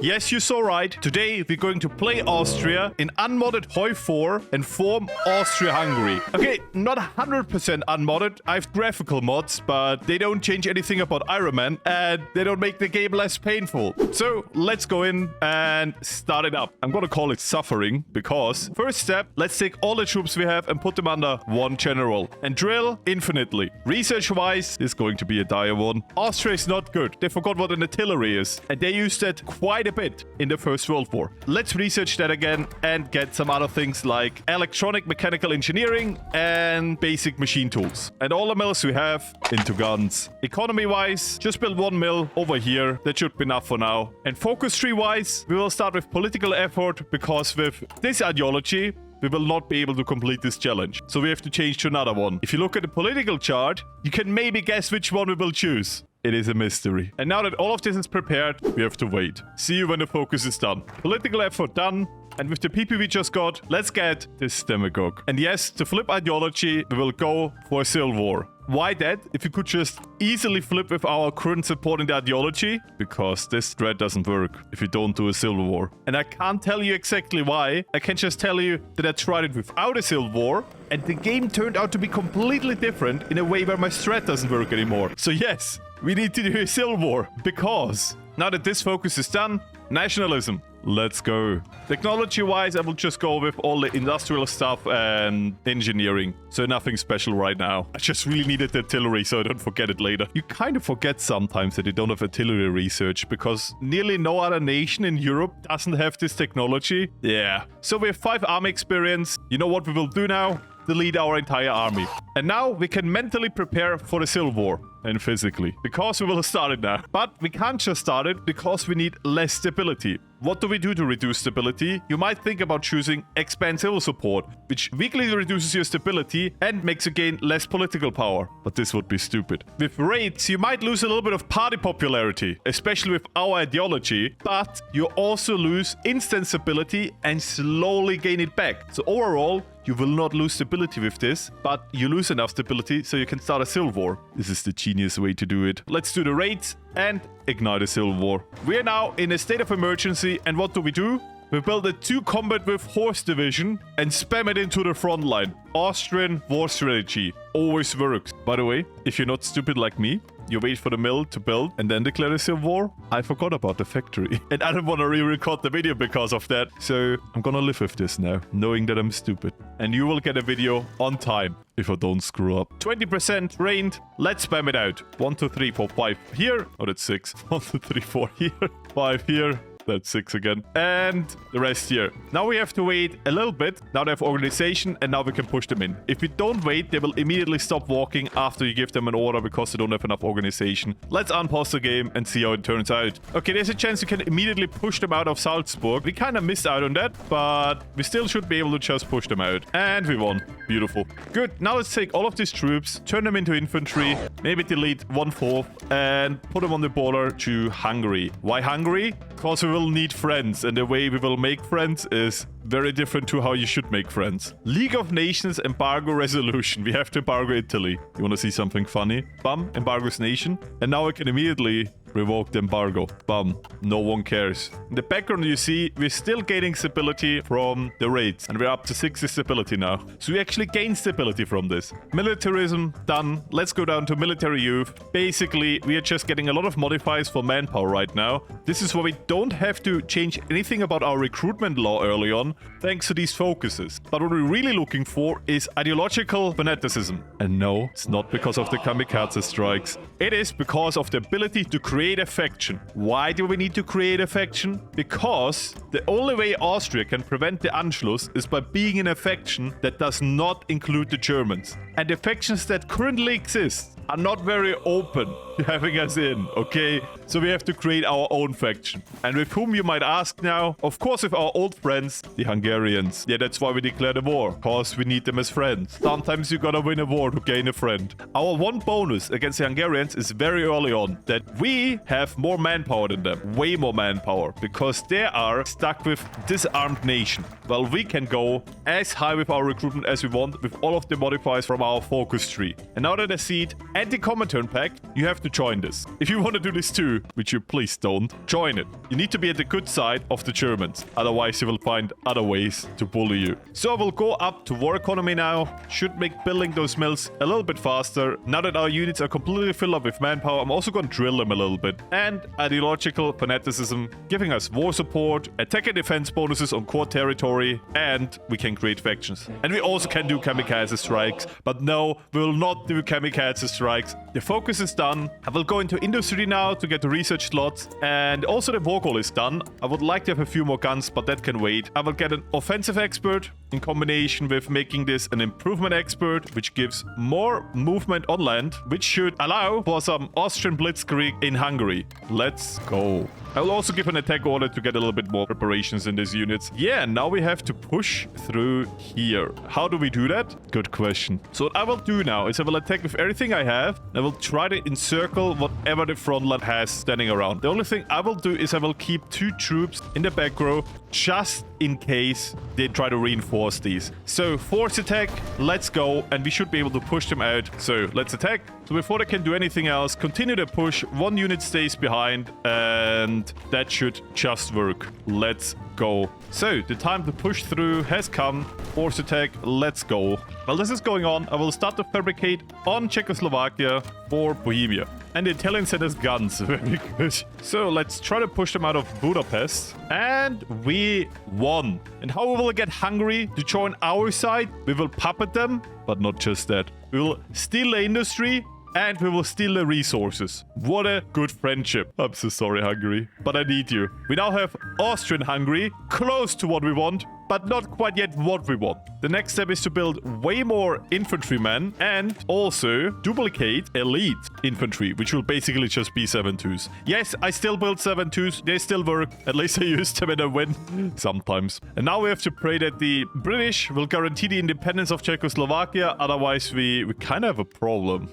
Yes, you saw right. Today, we're going to play Austria in unmodded HOI4 and form Austria-Hungary. Okay, not 100% unmodded. I have graphical mods, but they don't change anything about Iron Man, and they don't make the game less painful. So, let's go in and start it up. I'm gonna call it suffering, because first step, let's take all the troops we have and put them under one general. And drill infinitely. Research-wise, this is going to be a dire one. Austria is not good. They forgot what an artillery is, and they used it quite a bit in the First World War. Let's research that again and get some other things like electronic mechanical engineering and basic machine tools. And all the mills we have into guns. Economy-wise, just build one mill over here. That should be enough for now. And focus tree-wise, we will start with political effort, because with this ideology, we will not be able to complete this challenge. So we have to change to another one. If you look at the political chart, you can maybe guess which one we will choose. It is a mystery. And now that all of this is prepared, we have to wait. See you when the focus is done. Political effort done. And with the PP we just got, let's get this demagogue. And yes, to flip ideology, we will go for a civil war. Why that? If you could just easily flip with our current support in the ideology, because this threat doesn't work if you don't do a civil war. And I can't tell you exactly why. I can just tell you that I tried it without a civil war, and the game turned out to be completely different in a way where my strat doesn't work anymore. So yes, we need to do a civil war, because now that this focus is done, nationalism. Let's go. Technology-wise, I will just go with all the industrial stuff and engineering. So nothing special right now. I just really needed the artillery so I don't forget it later. You kind of forget sometimes that you don't have artillery research, because nearly no other nation in Europe doesn't have this technology. Yeah. So we have 5 army experience. You know what we will do now? Delete our entire army. And now we can mentally prepare for the civil war. And physically, because we will start it now. But we can't just start it, because we need less stability. What do we do to reduce stability? You might think about choosing expand civil support, which weakly reduces your stability and makes you gain less political power. But this would be stupid. With raids, you might lose a little bit of party popularity, especially with our ideology, but you also lose instant stability and slowly gain it back. So overall, you will not lose stability with this, but you lose enough stability so you can start a civil war. This is the genius way to do it. Let's do the raids and ignite a civil war. We are now in a state of emergency, and what do? We build a 2 combat with horse division and spam it into the front line. Austrian war strategy always works. By the way, if you're not stupid like me, you wait for the mill to build and then declare a civil war. I forgot about the factory. And I don't want to re-record the video because of that. So I'm gonna live with this now, knowing that I'm stupid. And you will get a video on time if I don't screw up. 20% rained. Let's spam it out. 1, 2, 3, 4, 5 here. Oh, that's 6. 1, 2, 3, 4 here. 5 here. That's 6 again. And the rest here. Now we have to wait a little bit. Now they have organization, and now we can push them in. If we don't wait, they will immediately stop walking after you give them an order, because they don't have enough organization. Let's unpause the game and see how it turns out. Okay, there's a chance you can immediately push them out of Salzburg. We kind of missed out on that, but we still should be able to just push them out. And we won. Beautiful. Good. Now let's take all of these troops, turn them into infantry, maybe delete 1/4, and put them on the border to Hungary. Why Hungary? Because we will need friends, and the way we will make friends is very different to how you should make friends. League of Nations embargo resolution. We have to embargo Italy. You want to see something funny? Bam, embargoes nation. And now I can immediately revoke the embargo. Bam, no one cares. In the background you see, we're still gaining stability from the raids, and we're up to 60 stability now. So we actually gain stability from this. Militarism, done. Let's go down to military youth. Basically, we are just getting a lot of modifiers for manpower right now. This is why we don't have to change anything about our recruitment law early on, thanks to these focuses. But what we're really looking for is ideological fanaticism. And no, it's not because of the kamikaze strikes. It is because of the ability to create a faction. Why do we need to create a faction? Because the only way Austria can prevent the Anschluss is by being in a faction that does not include the Germans. And the factions that currently exist are not very open to having us in, okay? So we have to create our own faction. And with whom you might ask now? Of course with our old friends, the Hungarians. Yeah, that's why we declared a war. Because we need them as friends. Sometimes you gotta win a war to gain a friend. Our one bonus against the Hungarians is very early on that we have more manpower than them. Way more manpower. Because they are stuck with disarmed nation. Well, we can go as high with our recruitment as we want with all of the modifiers from our focus tree. And now that I see it, anti-Comintern pact, you have to join this. If you want to do this too, which you please don't, join it. You need to be at the good side of the Germans. Otherwise, you will find other ways to bully you. So I will go up to war economy now. Should make building those mills a little bit faster. Now that our units are completely filled up with manpower, I'm also going to drill them a little bit. And ideological fanaticism, giving us war support, attack and defense bonuses on core territory, and we can create factions. And we also can do kamikaze strikes. But no, we will not do kamikaze strikes. The focus is done. I will go into industry now to get the research slots. And also the war goal is done. I would like to have a few more guns, but that can wait. I will get an offensive expert in combination with making this an improvement expert, which gives more movement on land, which should allow for some Austrian blitzkrieg in Hungary. Let's go. I will also give an attack order to get a little bit more preparations in these units. Yeah, now we have to push through here. How do we do that? Good question. So what I will do now is I will attack with everything I have. I will try to encircle whatever the front line has standing around. The only thing I will do is I will keep 2 troops in the back row just in case they try to reinforce these. So force attack, let's go, and we should be able to push them out. So let's attack. So before they can do anything else, continue to push. 1 unit stays behind, and that should just work. Let's go. So the time to push through has come. Force attack, let's go. While this is going on, I will start to fabricate on Czechoslovakia for Bohemia. And the Italians sent us guns. Very good. So let's try to push them out of Budapest. And we won. And how will we get Hungary to join our side? We will puppet them, but not just that. We will steal the industry, and we will steal the resources. What a good friendship. I'm so sorry, Hungary, but I need you. We now have Austrian Hungary, close to what we want, but not quite yet what we want. The next step is to build way more infantrymen and also duplicate elite infantry, which will basically just be 7.2s. Yes, I still build 7.2s. They still work. At least I use them in a win sometimes. And now we have to pray that the British will guarantee the independence of Czechoslovakia. Otherwise, we kind of have a problem.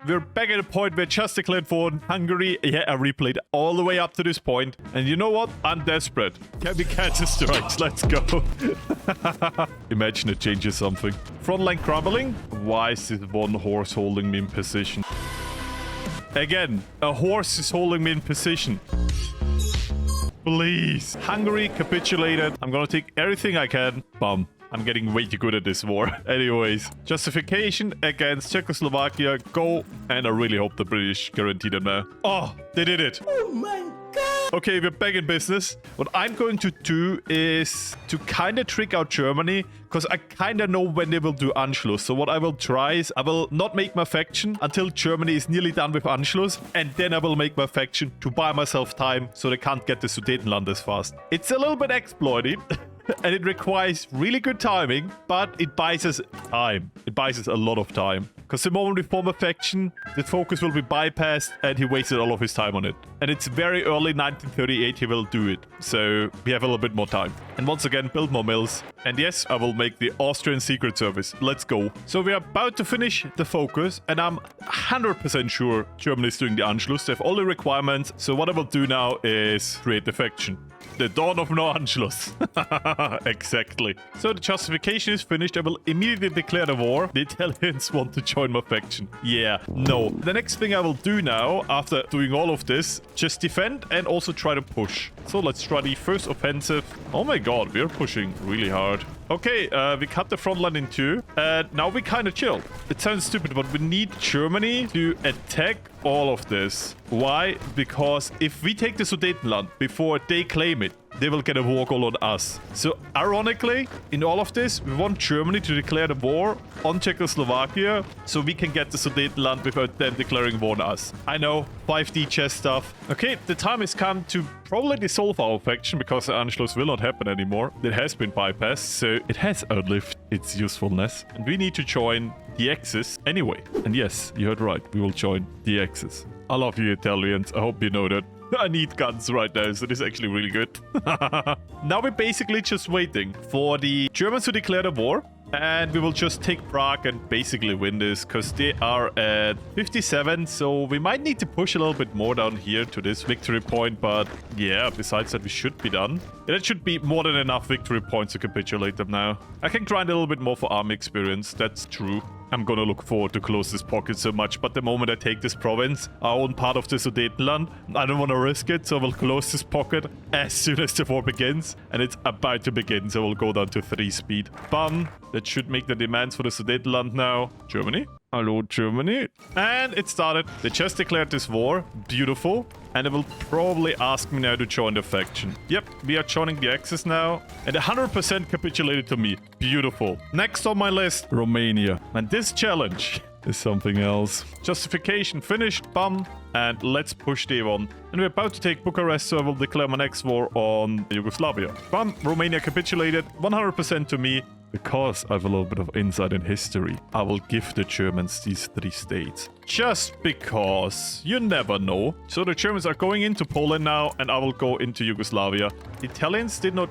We're back at a point where just declared war on Hungary. Yeah, I replayed all the way up to this point. And you know what? I'm desperate. Kamikaze strikes. Let's go. Imagine it changes something. Front line crumbling. Why is this one horse holding me in position? Again, a horse is holding me in position. Please. Hungary capitulated. I'm gonna take everything I can. Bum. I'm getting way too good at this war. Anyways, justification against Czechoslovakia, go. And I really hope the British guarantee them now. Oh, they did it. Oh my god. Okay, we're back in business. What I'm going to do is to kind of trick out Germany, because I kind of know when they will do Anschluss. So what I will try is I will not make my faction until Germany is nearly done with Anschluss. And then I will make my faction to buy myself time so they can't get the Sudetenland as fast. It's a little bit exploited. And it requires really good timing, but it buys us time. It buys us a lot of time. Because the moment we form a faction, the focus will be bypassed, and he wasted all of his time on it. And it's very early 1938 he will do it. So we have a little bit more time. And once again, build more mills. And yes, I will make the Austrian Secret Service. Let's go. So we are about to finish the focus, and I'm 100% sure Germany is doing the Anschluss. They have all the requirements. So what I will do now is create the faction. The dawn of no Anschluss. Exactly. So the justification is finished. I will immediately declare the war. The Italians want to join my faction. Yeah, no. The next thing I will do now, after doing all of this, just defend and also try to push. So let's try the first offensive. Oh my god, we're pushing really hard. Okay, we cut the front line in 2. And now we kind of chill. It sounds stupid, but we need Germany to attack all of this. Why? Because if we take the Sudetenland before they claim it, they will get a war goal on us. So ironically, in all of this, we want Germany to declare the war on Czechoslovakia so we can get the Sudetenland without them declaring war on us. I know, 5D chess stuff. Okay, the time has come to probably dissolve our faction because the Anschluss will not happen anymore. It has been bypassed, so it has outlived its usefulness. And we need to join the Axis anyway. And yes, you heard right, we will join the Axis. I love you Italians, I hope you know that. I need guns right now, so this is actually really good. Now we're basically just waiting for the Germans to declare the war. And we will just take Prague and basically win this because they are at 57. So we might need to push a little bit more down here to this victory point. But yeah, besides that, we should be done. And it should be more than enough victory points to capitulate them now. I can grind a little bit more for army experience. That's true. I'm gonna look forward to close this pocket so much, but the moment I take this province, I own part of the Sudetenland. I don't want to risk it, so I will close this pocket as soon as the war begins. And it's about to begin, so we'll go down to 3 speed. Bam! That should make the demands for the Sudetenland now. Germany? Hello, Germany. And it started. They just declared this war. Beautiful. And they will probably ask me now to join the faction. Yep, we are joining the Axis now. And 100% capitulated to me. Beautiful. Next on my list, Romania. And this challenge is something else. Justification finished. Bum. And let's push day on. And we're about to take Bucharest, so I will declare my next war on Yugoslavia. Bum. Romania capitulated. 100% to me. Because I have a little bit of insight in history, I will give the Germans these 3 states. Just because. You never know. So the Germans are going into Poland now, and I will go into Yugoslavia. The Italians did not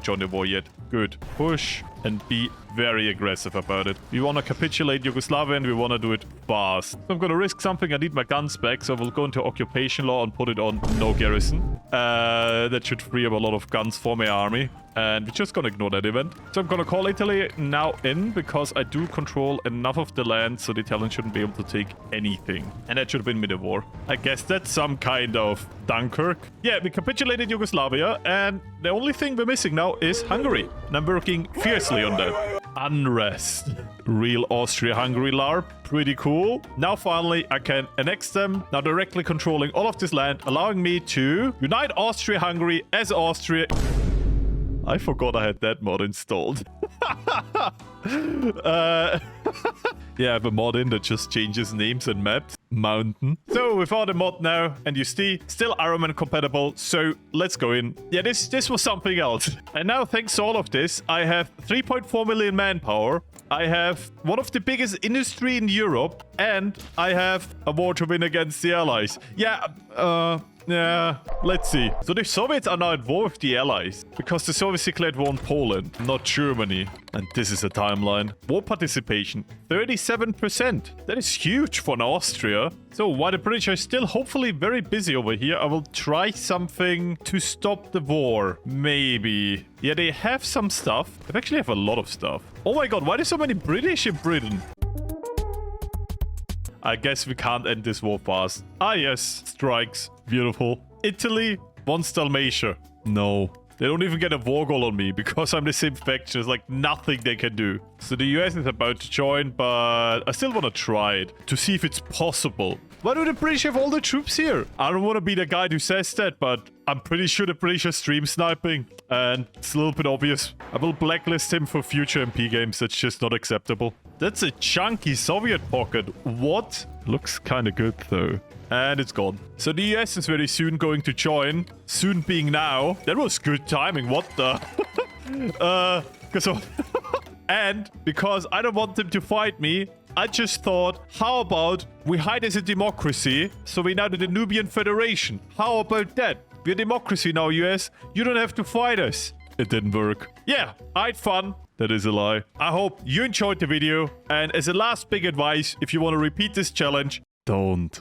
join the war yet. Good. Push and be very aggressive about it. We want to capitulate Yugoslavia, and we want to do it fast. So I'm going to risk something. I need my guns back, so I will go into occupation law and put it on no garrison. That should free up a lot of guns for my army. And we're just gonna ignore that event. So I'm gonna call Italy now in because I do control enough of the land so the Italians shouldn't be able to take anything. And that should win me the war. I guess that's some kind of Dunkirk. Yeah, we capitulated Yugoslavia and the only thing we're missing now is Hungary. And I'm working fiercely on that. Unrest. Real Austria-Hungary LARP. Pretty cool. Now finally I can annex them. Now directly controlling all of this land, allowing me to unite Austria-Hungary as Austria. I forgot I had that mod installed. Yeah, I have a mod in that just changes names and maps. Mountain. So without a mod now, and you see, still Ironman compatible, so let's go in. Yeah, this was something else. And now, thanks to all of this, I have 3.4 million manpower. I have one of the biggest industry in Europe, and I have a war to win against the Allies. Yeah, let's see. So the Soviets are now at war with the Allies because the Soviets declared war on Poland, not Germany. And this is a timeline. War participation, 37%. That is huge for an Austria. So while the British are still hopefully very busy over here, I will try something to stop the war. Maybe. Yeah, they have some stuff. They actually have a lot of stuff. Oh my god, why are there so many British in Britain? I guess we can't end this war fast. Ah, yes. Strikes. Beautiful. Italy wants Dalmatia. No. They don't even get a war goal on me because I'm the same faction. There's like nothing they can do. So the US is about to join, but I still want to try it to see if it's possible. Why do the British have all the troops here? I don't want to be the guy who says that, but I'm pretty sure the British are stream sniping. And it's a little bit obvious. I will blacklist him for future MP games. That's just not acceptable. That's a chunky Soviet pocket. What? Looks kind of good though. And it's gone. So the US is very soon going to join. Soon being now. That was good timing. What the? And because I don't want them to fight me, I just thought, how about we hide as a democracy, so we're now the Danubian Federation. How about that? We're a democracy now, US. You don't have to fight us. It didn't work. Yeah, I had fun. That is a lie. I hope you enjoyed the video. And as a last big advice, if you want to repeat this challenge, don't.